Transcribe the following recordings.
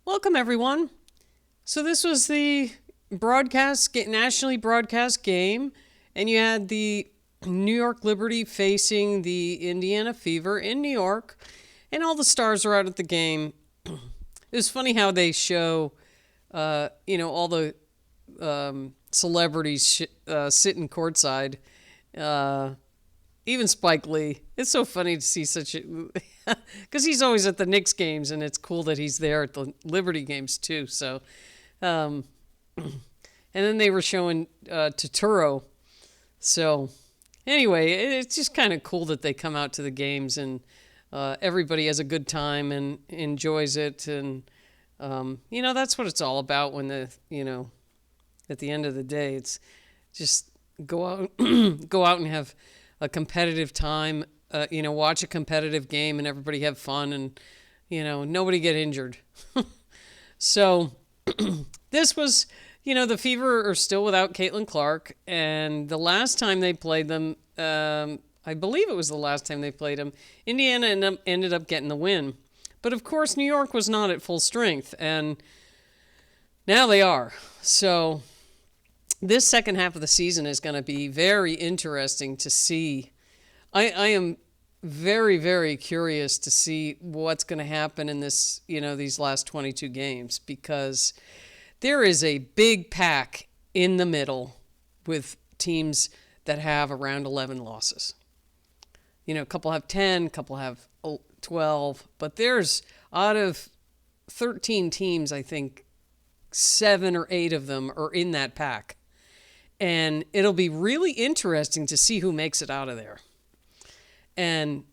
Welcome, everyone. So this was the nationally broadcast game, and you had the New York Liberty facing the Indiana Fever in New York, and all the stars are out at the game. It was funny how they show, all the celebrities sitting courtside. Even Spike Lee. It's so funny to see such a... Because he's always at the Knicks games, and it's cool that he's there at the Liberty games, too. So, and then they were showing Turturro. So, anyway, it's just kind of cool that they come out to the games, and everybody has a good time and enjoys it. And, that's what it's all about when at the end of the day, it's just go out and have a competitive time, watch a competitive game and everybody have fun and, nobody get injured. So this was, the Fever are still without Caitlin Clark. And the last time they played them, I believe it was the last time they played them, Indiana ended up getting the win. But of course, New York was not at full strength. And now they are. So this second half of the season is going to be very interesting to see. I am very, very curious to see what's going to happen in this, these last 22 games, because there is a big pack in the middle with teams that have around 11 losses. A couple have 10, a couple have 12, but there's out of 13 teams, I think 7 or 8 of them are in that pack. And it'll be really interesting to see who makes it out of there. And,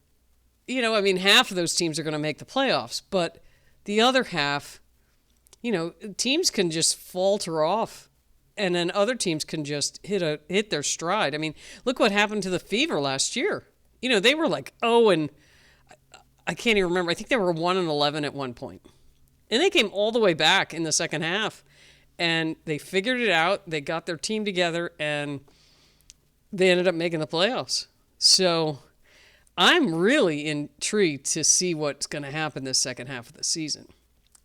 half of those teams are going to make the playoffs, but the other half, teams can just falter off, and then other teams can just hit their stride. I mean, look what happened to the Fever last year. They were like, and I can't even remember. I think they were 1-11 at one point. And they came all the way back in the second half. And they figured it out. They got their team together, and they ended up making the playoffs. So I'm really intrigued to see what's going to happen this second half of the season.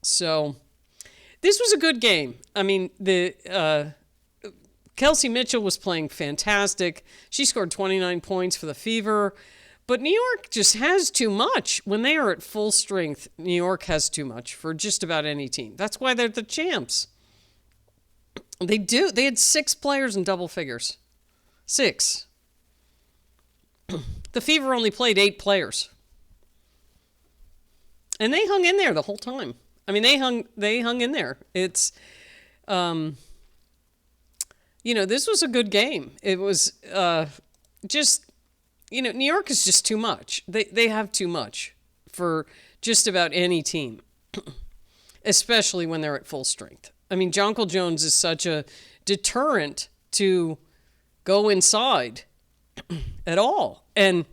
So this was a good game. I mean, the Kelsey Mitchell was playing fantastic. She scored 29 points for the Fever. But New York just has too much. When they are at full strength, New York has too much for just about any team. That's why they're the champs. They do. They had 6 players in double figures. 6. The Fever only played 8 players. And they hung in there the whole time. I mean, they hung in there. It's, this was a good game. It was just, New York is just too much. They have too much for just about any team, especially when they're at full strength. I mean, Jonquil Jones is such a deterrent to go inside at all. And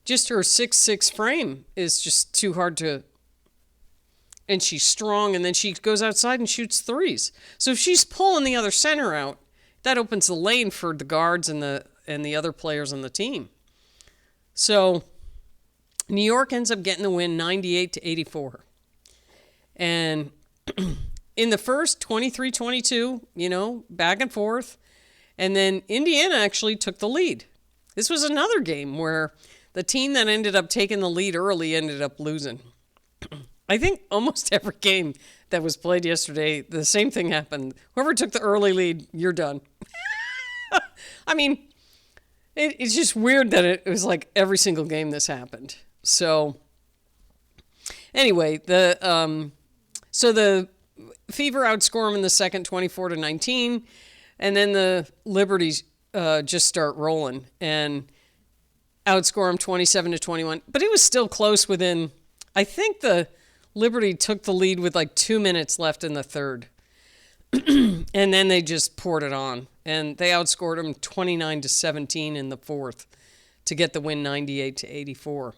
just her 6'6" frame is just too hard to... And she's strong, and then she goes outside and shoots threes. So if she's pulling the other center out, that opens the lane for the guards and the other players on the team. So New York ends up getting the win 98-84. And... in the first 23-22, back and forth. And then Indiana actually took the lead. This was another game where the team that ended up taking the lead early ended up losing. I think almost every game that was played yesterday, the same thing happened. Whoever took the early lead, you're done. I mean, it's just weird that it was like every single game this happened. So anyway, the Fever outscore them in the second 24-19, and then the Liberties just start rolling and outscore them 27-21. But it was still close within, I think the Liberty took the lead with like 2 minutes left in the third. And then they just poured it on. And they outscored them 29-17 in the fourth to get the win 98-84.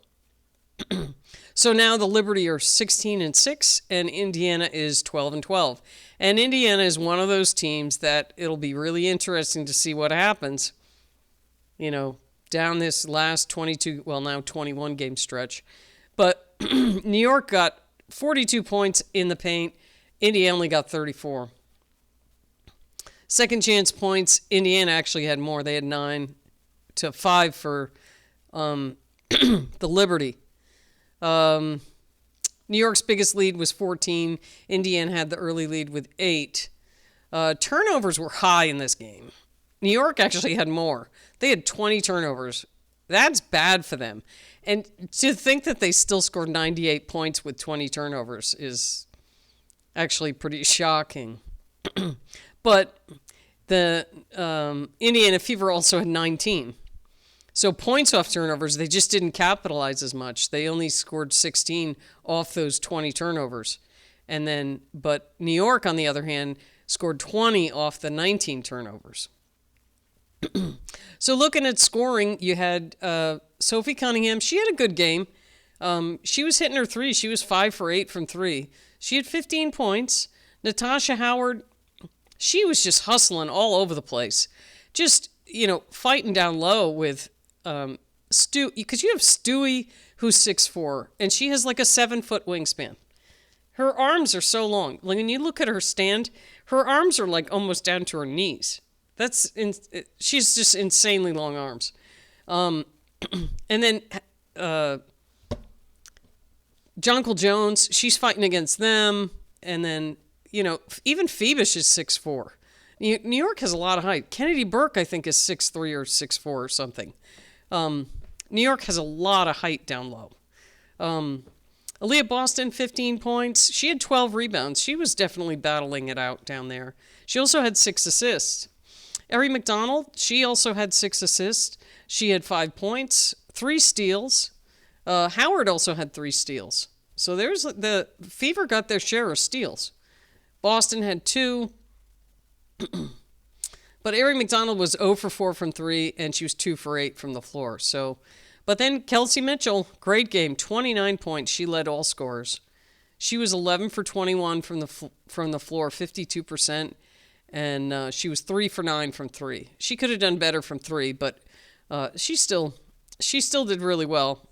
So now the Liberty are 16-6, and Indiana is 12-12. And Indiana is one of those teams that it'll be really interesting to see what happens, down this last 22, well, now 21 game stretch. But New York got 42 points in the paint. Indiana only got 34. Second chance points, Indiana actually had more. They had 9-5 for the Liberty. New York's biggest lead was 14. Indiana had the early lead with 8. Turnovers were high in this game. New York actually had more. They had 20 turnovers. That's bad for them. And to think that they still scored 98 points with 20 turnovers is actually pretty shocking. But the Indiana Fever also had 19. So points off turnovers, they just didn't capitalize as much. They only scored 16 off those 20 turnovers. But New York, on the other hand, scored 20 off the 19 turnovers. So looking at scoring, you had Sophie Cunningham. She had a good game. She was hitting her three. She was 5 for 8 from 3. She had 15 points. Natasha Howard, she was just hustling all over the place. Just, fighting down low with Stu, because you have Stewie, who's 6'4", and she has like a 7-foot wingspan. Her arms are so long. Like when you look at her stand, her arms are like almost down to her knees. She's just insanely long arms. And then Jonquil Jones, she's fighting against them. And then, even Phoebus is 6'4". New York has a lot of height. Kennedy Burke, I think, is 6'3" or 6'4" or something. New York has a lot of height down low. Aaliyah Boston, 15 points. She had 12 rebounds. She was definitely battling it out down there. She also had 6 assists. Eri McDonald, she also had 6 assists. She had 5 points, 3 steals. Howard also had 3 steals. So there's the Fever got their share of steals. Boston had 2. But Eri McDonald was 0 for 4 from 3, and she was 2 for 8 from the floor. But then Kelsey Mitchell, great game, 29 points. She led all scorers. She was 11 for 21 from the floor, 52%, and she was 3 for 9 from 3. She could have done better from 3, but she still did really well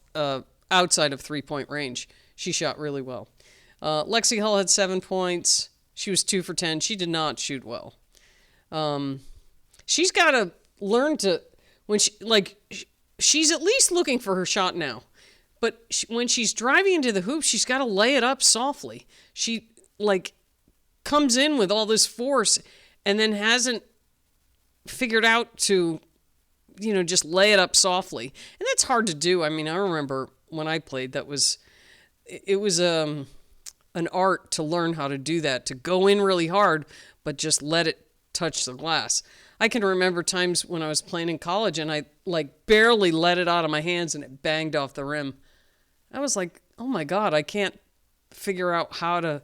outside of 3-point range. She shot really well. Lexi Hull had 7 points. She was 2 for 10. She did not shoot well. She's got to learn to she's at least looking for her shot now. But when she's driving into the hoop, she's got to lay it up softly. She comes in with all this force and then hasn't figured out to, just lay it up softly. And that's hard to do. I mean, I remember when I played, it was an art to learn how to do that, to go in really hard, but just let it touch the glass. I can remember times when I was playing in college and I barely let it out of my hands and it banged off the rim. I was like, oh my God, I can't figure out how to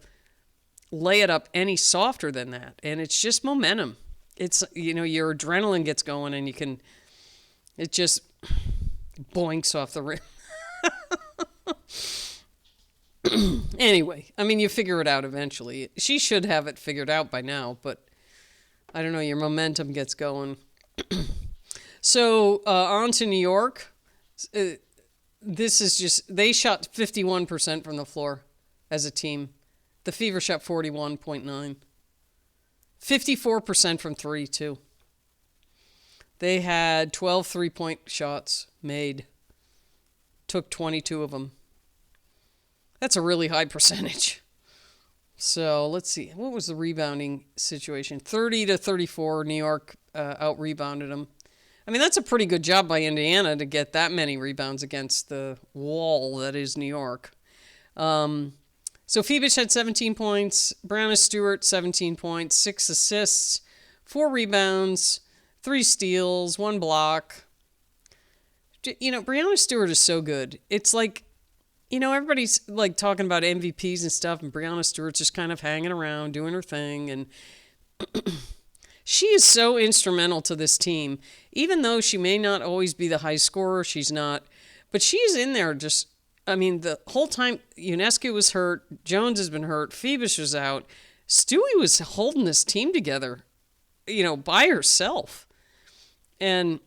lay it up any softer than that. And it's just momentum. It's, your adrenaline gets going and it just boinks off the rim. Anyway, I mean, you figure it out eventually. She should have it figured out by now, but I don't know, your momentum gets going. On to New York. This is just, they shot 51% from the floor as a team. The Fever shot 41.9. 54% from 3, too. They had 12 3-point shots made. Took 22 of them. That's a really high percentage. So let's see. What was the rebounding situation? 30-34. New York out-rebounded them. I mean, that's a pretty good job by Indiana to get that many rebounds against the wall that is New York. So Phoebus had 17 points. Brianna Stewart, 17 points, 6 assists, 4 rebounds, 3 steals, 1 block. Brianna Stewart is so good. It's like, everybody's talking about MVPs and stuff, and Brianna Stewart's just kind of hanging around, doing her thing. And she is so instrumental to this team. Even though she may not always be the high scorer, she's not. But she's in there the whole time. Ionescu was hurt. Jones has been hurt. Phoebus was out. Stewie was holding this team together, by herself. And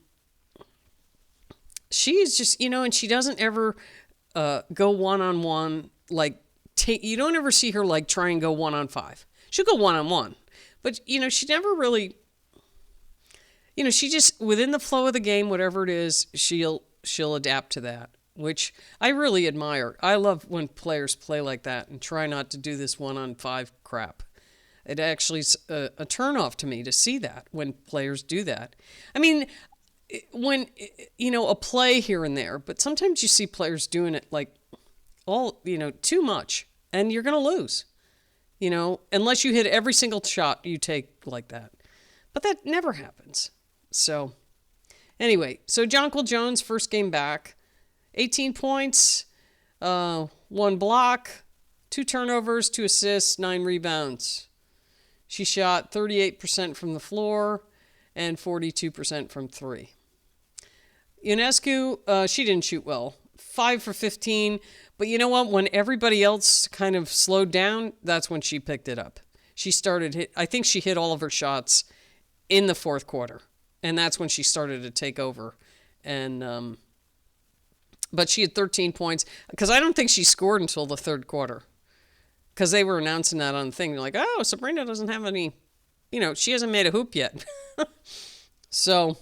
she is just, and she doesn't ever go one-on-one like you don't ever see her like try and go 1-on-5. She'll go 1-on-1, but she never really, she just within the flow of the game, whatever it is, she'll adapt to that, which I really admire. I love when players play like that and try not to do this 1-on-5 crap. It actually is a turnoff to me to see that when players do that. I mean, when, a play here and there, but sometimes you see players doing it like too much, and you're going to lose, unless you hit every single shot you take like that. But that never happens. So anyway, so Jonquil Jones, first game back, 18 points, 1 block, 2 turnovers, 2 assists, 9 rebounds. She shot 38% from the floor and 42% from 3. Ionescu, she didn't shoot well. 5 for 15. But you know what? When everybody else kind of slowed down, that's when she picked it up. I think she hit all of her shots in the fourth quarter. And that's when she started to take over. And but she had 13 points. Because I don't think she scored until the third quarter. Because they were announcing that on the thing. They're like, oh, Sabrina doesn't have any, she hasn't made a hoop yet. So,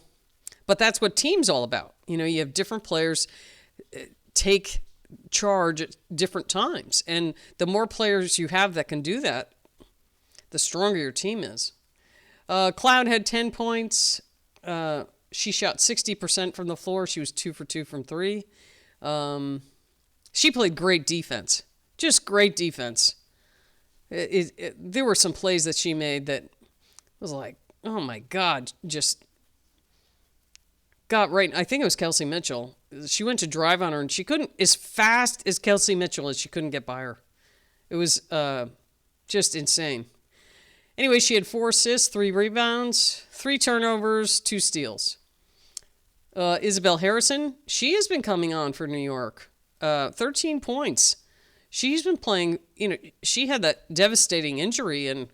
but that's what team's all about. You have different players take charge at different times. And the more players you have that can do that, the stronger your team is. Cloud had 10 points. She shot 60% from the floor. She was 2 for 2 from 3. She played great defense. Just great defense. There were some plays that she made that was like, oh my God, just got right. I think it was Kelsey Mitchell. She went to drive on her, and she couldn't, as fast as Kelsey Mitchell is, she couldn't get by her. It was just insane. Anyway, she had 4 assists, 3 rebounds, 3 turnovers, 2 steals. Isabel Harrison, she has been coming on for New York. 13 points. She's been playing, she had that devastating injury, and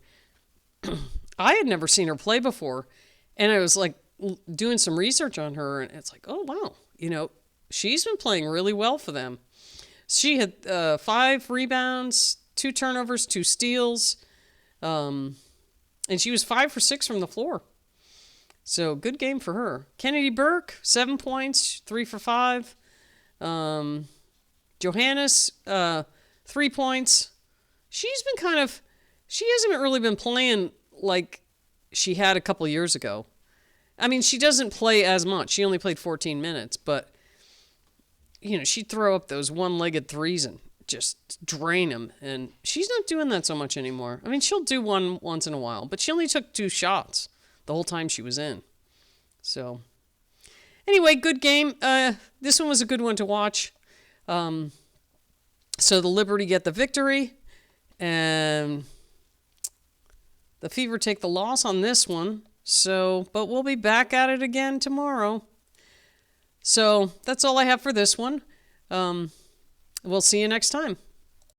I had never seen her play before. And I was like doing some research on her, and it's like, oh, wow. She's been playing really well for them. She had 5 rebounds, 2 turnovers, 2 steals. And she was 5 for 6 from the floor. So good game for her. Kennedy Burke, 7 points, 3 for 5. Johannes, 3 points. She hasn't really been playing like she had a couple years ago. I mean, she doesn't play as much. She only played 14 minutes, but, she'd throw up those one-legged threes and just drain them. And she's not doing that so much anymore. I mean, she'll do one once in a while, but she only took 2 shots the whole time she was in. So, anyway, good game. This one was a good one to watch. So the Liberty get the victory, and the Fever take the loss on this one. So, but we'll be back at it again tomorrow. So that's all I have for this one. We'll see you next time.